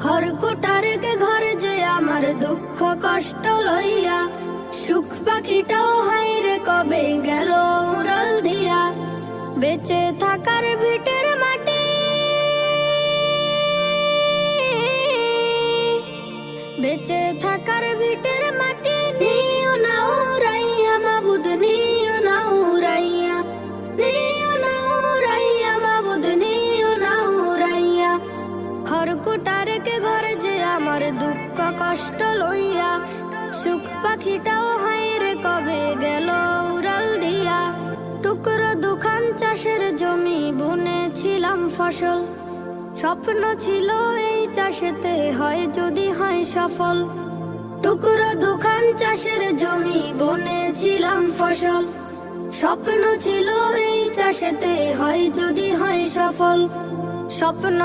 খড়কুটারকে ঘরে যে আমার দুঃখ কষ্ট লইয়া, সুখ পাখিটাও হাইরে কবে গেল উড়াল দিয়া। বেঁচে থাকার ভিটের মাটি, বেঁচে থাকার ভিটের মাটি নিও না উড়াইয়া মাবুদ, নিও না উড়াইয়া, নিও না উড়াইয়া মাবুদ, নিও না উড়াইয়া। খড়কুটারকে ঘরে যে আমার দুঃখ কষ্ট লইয়া, সুখ পাখিটাও হাইরে কবে গেল উড়াল দিয়া। টুকরো দুখান চাষের জমি বুনেছিলাম ফসল, স্বপ্ন ছিল এই চাষেতে হয় যদি হয় সফল। টুকরো দুখান চাষের জমি বুনেছিলাম ফসল, স্বপ্ন ছিল এই চাষেতে হয় যদি হয় সফল। স্বপ্ন